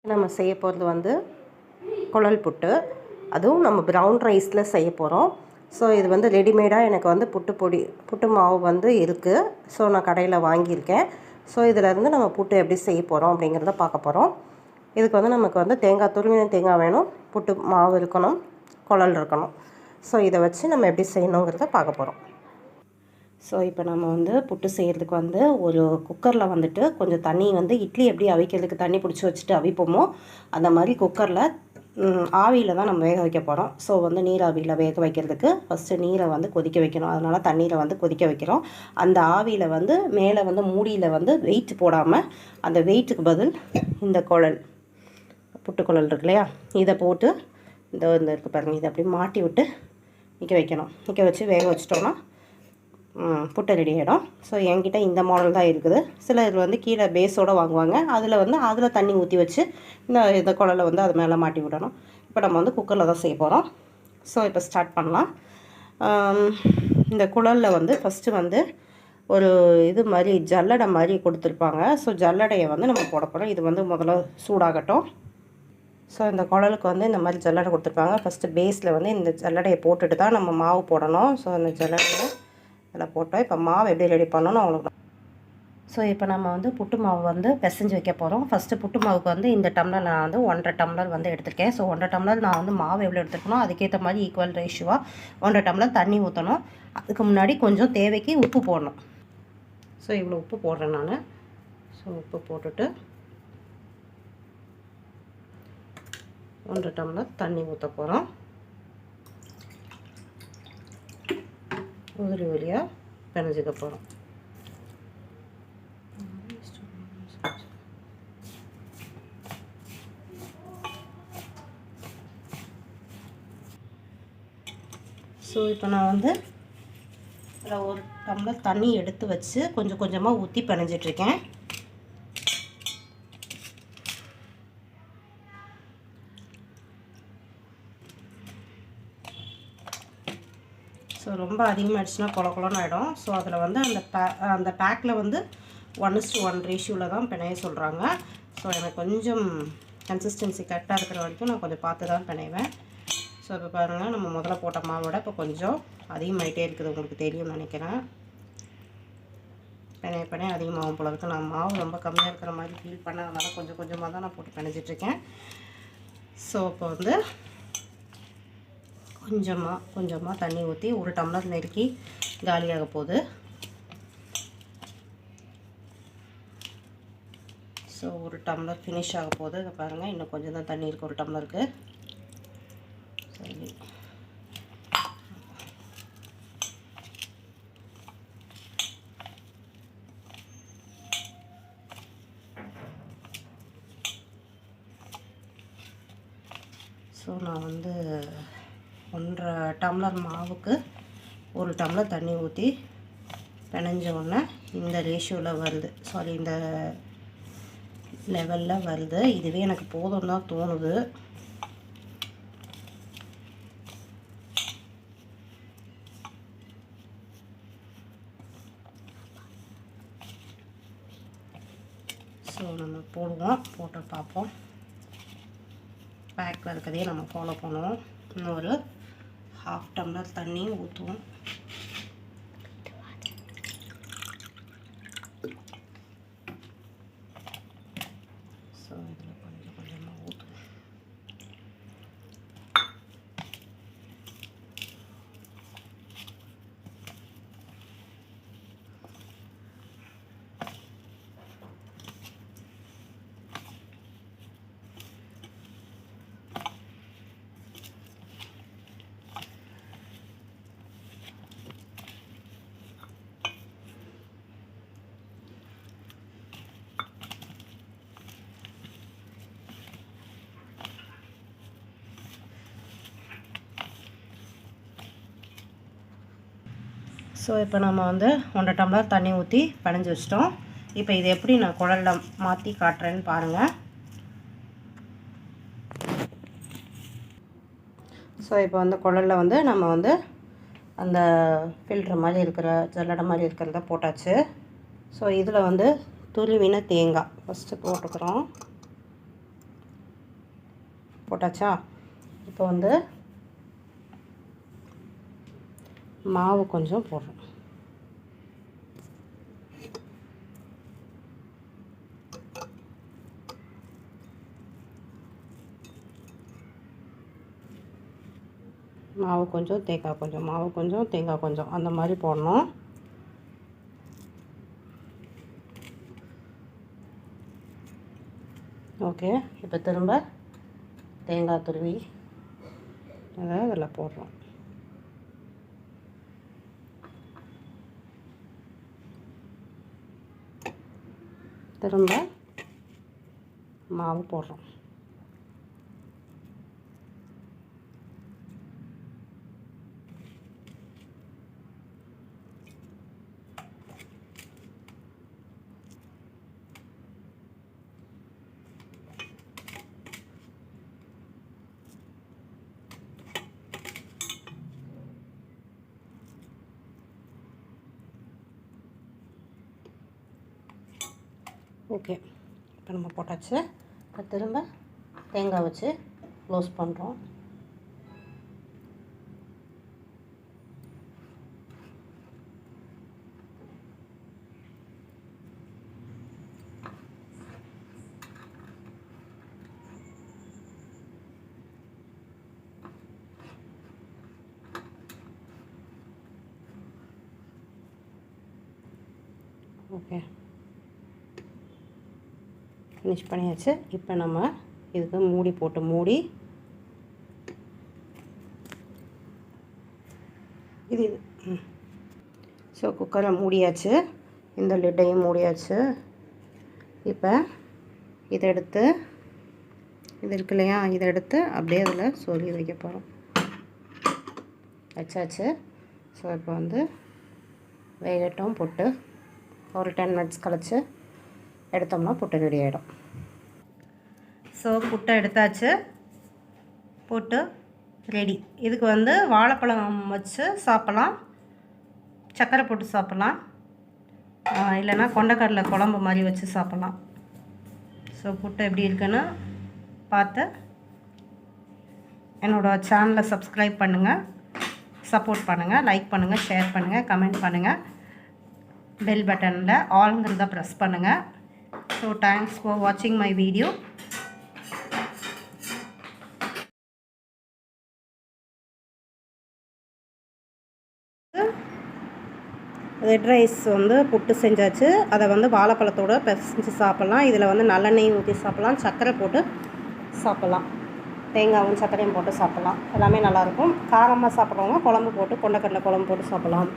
நம்ம செய்ய போகிறது வந்து குழல் புட்டு, அதுவும் நம்ம ப்ரௌன் ரைஸில் செய்ய போகிறோம். ஸோ இது வந்து ரெடிமேடாக எனக்கு வந்து புட்டு மாவு வந்து இருக்குது. ஸோ நான் கடையில் வாங்கியிருக்கேன். ஸோ இதிலேருந்து நம்ம புட்டு எப்படி செய்ய போகிறோம் அப்படிங்கிறத பார்க்க போகிறோம். இதுக்கு வந்து நமக்கு வந்து துருவின தேங்காய் வேணும், புட்டு மாவு இருக்கணும், குழல் இருக்கணும். ஸோ இதை வச்சு நம்ம எப்படி செய்யணுங்கிறத பார்க்க போகிறோம். ஸோ இப்போ நம்ம வந்து புட்டு செய்கிறதுக்கு வந்து ஒரு குக்கரில் வந்துட்டு கொஞ்சம் தண்ணி வந்து இட்லி எப்படி அவிக்கிறதுக்கு தண்ணி பிடிச்சி வச்சுட்டு அவிப்போமோ அந்த மாதிரி குக்கரில் ஆவியில் தான் நம்ம வேக வைக்க போகிறோம். ஸோ வந்து நீர் ஆவியில் வேக வைக்கிறதுக்கு ஃபஸ்ட்டு நீரை வந்து கொதிக்க வைக்கணும். அதனால் தண்ணீரை வந்து கொதிக்க வைக்கிறோம். அந்த ஆவியில் வந்து மேலே வந்து மூடியில் வந்து வெயிட் போடாமல் அந்த வெயிட்டுக்கு பதில் இந்த புட்டுக்குழல் இருக்கு இல்லையா, இதை போட்டு இந்த இருக்குது பாருங்கள், இதை அப்படியே மாட்டி விட்டு நிற்க வைக்கணும். நிற்க வச்சு வேக வச்சிட்டோன்னா புட்டு ரெடி ஆகிடும். ஸோ என்கிட்ட இந்த மாடல் தான் இருக்குது. சிலர் வந்து கீழே பேஸோடு வாங்குவாங்க. அதில் தண்ணி ஊற்றி வச்சு இந்த குழலை வந்து அது மேலே மாட்டி விடணும். இப்போ நம்ம வந்து குக்கரில் தான் செய்ய போகிறோம். ஸோ இப்போ ஸ்டார்ட் பண்ணலாம். இந்த குழலில் வந்து ஃபஸ்ட்டு வந்து ஒரு இது மாதிரி ஜல்லடை மாதிரி கொடுத்துருப்பாங்க. ஸோ ஜல்லடையை வந்து நம்ம போட போகிறோம். இது வந்து முதல்ல சூடாகட்டும். ஸோ இந்த குழலுக்கு வந்து இந்த மாதிரி ஜல்லடை கொடுத்துருப்பாங்க. ஃபஸ்ட்டு பேஸில் வந்து இந்த ஜல்லடையை போட்டுட்டு தான் நம்ம மாவு போடணும். ஸோ இந்த ஜல்லடையை இதில் போட்டோம். இப்போ மாவு எப்படி ரெடி பண்ணணும்னு அவங்களுக்கு. ஸோ இப்போ நம்ம வந்து புட்டு மாவு வந்து பிசைஞ்சு வைக்க போகிறோம். ஃபஸ்ட்டு புட்டு மாவுக்கு வந்து இந்த டம்ளர் நான் வந்து 1.5 டம்ளர் வந்து எடுத்திருக்கேன். ஸோ 1.5 டம்ளர் நான் வந்து மாவு எவ்வளோ எடுத்துருக்கணும் அதுக்கேற்ற மாதிரி ஈக்குவல் ரேஷியோவாக 1.5 டம்ளர் தண்ணி ஊற்றணும். அதுக்கு முன்னாடி கொஞ்சம் தேவைக்கு உப்பு போடணும். ஸோ இவ்வளோ உப்பு போடுறேன் நான். ஸோ உப்பு போட்டுட்டு 1.5 டம்ளர் தண்ணி ஊற்ற போகிறோம். உதிரி உதிரியாக பிணைஞ்சிக்க போகிறோம். ஸோ இப்போ நான் வந்து இதில் 1 டம்ளர் தண்ணி எடுத்து வச்சு கொஞ்சம் கொஞ்சமாக ஊற்றி பிணைஞ்சிட்ருக்கேன். ஸோ ரொம்ப அதிகமாகிடுச்சுன்னா குழன்னு ஆகிடும். ஸோ அதில் வந்து அந்த பேக்கில் வந்து 1:1 ரேஷியோவில் தான் பிணைய சொல்கிறாங்க. ஸோ எனக்கு கொஞ்சம் கன்சிஸ்டன்சி கரெக்டாக இருக்கிற வரைக்கும் நான் கொஞ்சம் பார்த்து தான் பிணைவேன். ஸோ இப்போ பாருங்கள், நம்ம முதல்ல போட்ட மாவோட இப்போ கொஞ்சம் அதிகமாகிட்டே இருக்குது. உங்களுக்கு தெரியும்னு நினைக்கிறேன். பிணைய அதிகமாகும் போல இருக்குது. நான் மாவு ரொம்ப கம்மியாக இருக்கிற மாதிரி ஃபீல் பண்ண, அதனால் கொஞ்சம் கொஞ்சமாக தான் நான் போட்டு பிணைஞ்சிட்ருக்கேன். ஸோ இப்போ வந்து கொஞ்சமாக தண்ணி ஊற்றி 1 டம்ளர் நெருக்கி காலியாக போகுது. ஸோ 1 டம்ளர் ஃபினிஷ் ஆக போகுது. இதை பாருங்கள், இன்னும் கொஞ்சம் தான் தண்ணி இருக்குது 1 டம்ளருக்கு. சரி, ஸோ நான் வந்து 1.5 டம்ளர் மாவுக்கு 1 டம்ளர் தண்ணி ஊற்றி பிணைஞ்ச உடனே இந்த ரேஷியோவில் வருது, சாரி இந்த லெவலில் வருது. இதுவே எனக்கு போதும் தான் தோணுது. ஸோ நம்ம போட்டு பார்ப்போம். பேக்கில் இருக்கிறதே நம்ம ஃபாலோ பண்ணுவோம். இன்னும் ஒரு 1/2 டம்ளர் தண்ணி ஊற்றுவோம். ஸோ இதில் கொஞ்சம் கொஞ்சமாக ஊற்றுவோம். ஸோ இப்போ நம்ம வந்து 1.5 டம்ளர் தண்ணி ஊற்றி பிணைஞ்சி வச்சிட்டோம். இப்போ இது எப்படி நான் குழலில் மாற்றி காட்டுறேன்னு பாருங்கள். ஸோ இப்போ வந்து குழலில் வந்து நம்ம வந்து அந்த ஃபில்டர் மாதிரி இருக்கிற ஜல்லடை மாதிரி இருக்கிறத போட்டாச்சு. ஸோ இதில் வந்து துருவின தேங்காய் ஃபஸ்ட்டு போட்டுக்கிறோம். போட்டாச்சா? இப்போ வந்து மாவு கொஞ்சம் போடுறோம். மாவு கொஞ்சம், தேங்காய் கொஞ்சம், மாவு கொஞ்சம், தேங்காய் கொஞ்சம், அந்த மாதிரி போடணும். ஓகே, இப்போ திரும்ப தேங்காய் துருவி அதை இதில் போடுறோம். திரும்ப மாவு போடுறோம். ஓகே, இப்போ நம்ம போட்டாச்சு. இப்போ திரும்ப தேங்காய் வச்சு க்ளோஸ் பண்ணுறோம். ஓகே, ஃபினிஷ் பண்ணியாச்சு. இப்போ நம்ம இதுக்கு மூடி போட்டு மூடி இது ஸோ குக்கரை மூடியாச்சு. இந்த லிட்டையும் மூடியாச்சு. இப்போ இதை எடுத்து, இது இருக்கு இல்லையா, இதை எடுத்து அப்படியே அதில் சொருகி வைக்க போகிறோம். வச்சாச்சு. ஸோ இப்போ வந்து வேகட்டும். புட்டு ஒரு 10 மினிட்ஸ் கழிச்சு எடுத்தோம்னா புட்டு ரெடி ஆகிடும். ஸோ புட்டை எடுத்தாச்சு. புட்டு ரெடி. இதுக்கு வந்து வாழைப்பழம் வச்சு சாப்பிட்லாம், சக்கரை போட்டு சாப்பிட்லாம், இல்லைன்னா கொண்டக்கடலை குழம்பு மாதிரி வச்சு சாப்பிட்லாம். ஸோ புட்டு எப்படி இருக்குன்னு பார்த்து என்னோடய சேனலை சப்ஸ்கிரைப் பண்ணுங்கள், சப்போர்ட் பண்ணுங்கள், லைக் பண்ணுங்கள், ஷேர் பண்ணுங்கள், கமெண்ட் பண்ணுங்கள். பெல் பட்டனில் ஆல்ங்கிறத ப்ரெஸ் பண்ணுங்கள். ஸோ தேங்க்ஸ் ஃபார் வாட்சிங் மை வீடியோ. ரெட் ரைஸ் வந்து புட்டு செஞ்சாச்சு. அதை வந்து வாழைப்பழத்தோடு பிசைஞ்சு சாப்பிட்லாம். இதில் வந்து நல்லெண்ணெயும் ஊற்றி சாப்பிட்லாம், சர்க்கரை போட்டு சாப்பிட்லாம், தேங்காயும் சர்க்கரையும் போட்டு சாப்பிட்லாம். எல்லாமே நல்லாயிருக்கும். காரமாக சாப்பிட்றவங்க குழம்பு போட்டு, கொண்டக்கடலை குழம்பு போட்டு சாப்பிட்லாம்.